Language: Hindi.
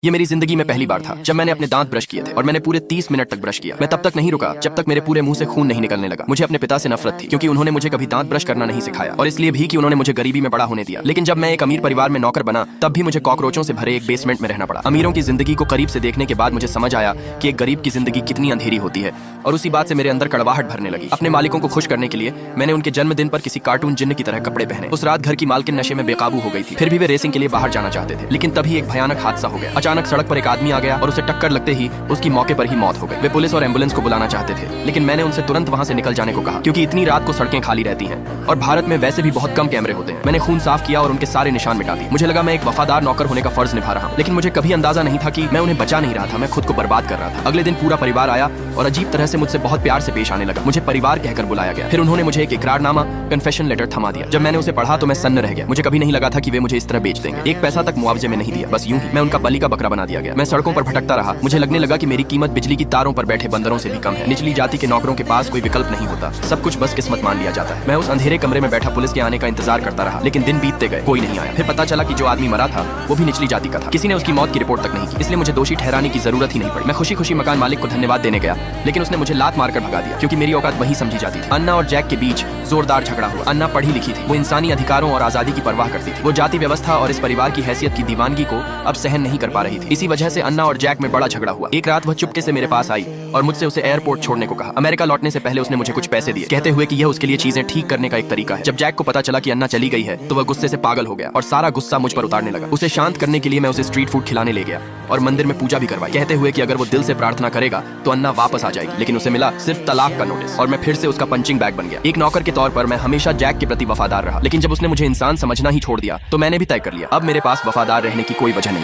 ये मेरी जिंदगी में पहली बार था जब मैंने अपने दांत ब्रश किए थे और मैंने पूरे 30 मिनट तक ब्रश किया। मैं तब तक नहीं रुका जब तक मेरे पूरे मुंह से खून नहीं निकलने लगा। मुझे अपने पिता से नफरत थी क्योंकि उन्होंने मुझे कभी दांत ब्रश करना नहीं सिखाया और इसलिए भी कि उन्होंने मुझे गरीबी में बड़ा होने दिया। लेकिन जब मैं एक अमीर परिवार में नौकर बना तब भी मुझे कॉकरोचों से भरे एक बेसमेंट में रहना पड़ा। अमीरों की जिंदगी को करीब से देखने के बाद मुझे समझ आया कि एक गरीब की जिंदगी कितनी अंधेरी होती है और उसी बात से मेरे अंदर कड़वाहट भरने लगी। अपने मालिकों को खुश करने के लिए मैंने उनके जन्मदिन पर किसी कार्टून जिन्न की तरह कपड़े पहने। उस रात घर की मालकिन नशे में बेकाबू हो गई थी। फिर भी वे रेसिंग के लिए बाहर जाना चाहते थे, लेकिन तभी एक भयानक हादसा हो गया। अचानक सड़क पर एक आदमी आ गया और उसे टक्कर लगते ही उसकी मौके पर ही मौत हो गई। वे पुलिस और एम्बुलेंस को बुलाना चाहते थे, लेकिन मैंने उनसे तुरंत वहां से निकल जाने को कहा क्योंकि इतनी रात को सड़कें खाली रहती हैं और भारत में वैसे भी बहुत कम कैमरे होते हैं। मैंने खून साफ किया और उनके सारे निशान मिटा दिए। मुझे लगा मैं एक वफादार नौकर होने का फर्ज निभा रहा हूं, लेकिन मुझे कभी अंदाजा नहीं था कि मैं उन्हें बचा नहीं रहा था, मैं खुद को बर्बाद कर रहा था। अगले दिन पूरा परिवार आया और अजीब तरह से मुझसे बहुत प्यार से पेश आने लगा। मुझे परिवार कहकर बुलाया गया। फिर उन्होंने मुझे एक इकरारनामा कन्फेशन लेटर थमा दिया। जब मैंने उसे पढ़ा तो मैं सन्न रह गया। मुझे कभी नहीं लगा था कि वे मुझे इस तरह बेच देंगे। एक पैसा तक मुआवजे में नहीं दिया, बस यूं ही मैं उनका बलि का बकरा बना दिया गया। मैं सड़कों पर भटकता रहा। मुझे लगने लगा कि मेरी कीमत बिजली की तारों पर बैठे बंदरों से भी कम है। निचली जाति के नौकरों के पास कोई विकल्प नहीं होता, सब कुछ बस किस्मत मान लिया जाता है। मैं उस अंधेरे कमरे में बैठा पुलिस के आने का इंतजार करता रहा, लेकिन दिन बीतते गए, कोई नहीं आया। फिर पता चला कि जो आदमी मरा था वो भी निचली जाति का था। किसी ने उसकी मौत की रिपोर्ट तक नहीं की, इसलिए मुझे दोषी ठहराने की जरूरत ही नहीं पड़ी। मैं खुशी खुशी मकान मालिक को धन्यवाद देने गया, लेकिन उसने मुझे लात मारकर भगा दिया क्योंकि मेरी औकात वही समझी जाती थी। अन्ना और जैक के बीच जोरदार झगड़ा हुआ। अन्ना पढ़ी लिखी थी, वो इंसानी अधिकारों और आजादी की परवाह करती थी। वो जाति व्यवस्था और इस परिवार की हैसियत की दीवानगी को अब सहन नहीं कर पा रही थी। इसी वजह से अन्ना और जैक में बड़ा झगड़ा हुआ। एक रात वह चुपके से मेरे पास आई और मुझसे उसे एयरपोर्ट छोड़ने को कहा। अमेरिका लौटने से पहले उसने मुझे कुछ पैसे दिए, कहते हुए कि यह उसके लिए चीजें ठीक करने का एक तरीका है। जब जैक को पता चला कि अन्ना चली गई है तो वह गुस्से से पागल हो गया और सारा गुस्सा मुझ पर उतारने लगा। उसे शांत करने के लिए मैं उसे स्ट्रीट फूड खिलाने ले गया और मंदिर में पूजा भी करवाई, कहते हुए कि अगर वो दिल से प्रार्थना करेगा तो अन्ना वापस आ जाएगी। लेकिन उसे मिला सिर्फ तलाक का नोटिस और मैं फिर से उसका पंचिंग बैग बन गया। एक नौकर के तौर पर मैं हमेशा जैक के प्रति वफादार रहा, लेकिन जब उसने मुझे इंसान समझना ही छोड़ दिया तो मैंने भी तय कर लिया अब मेरे पास वफादार रहने की कोई वजह नहीं।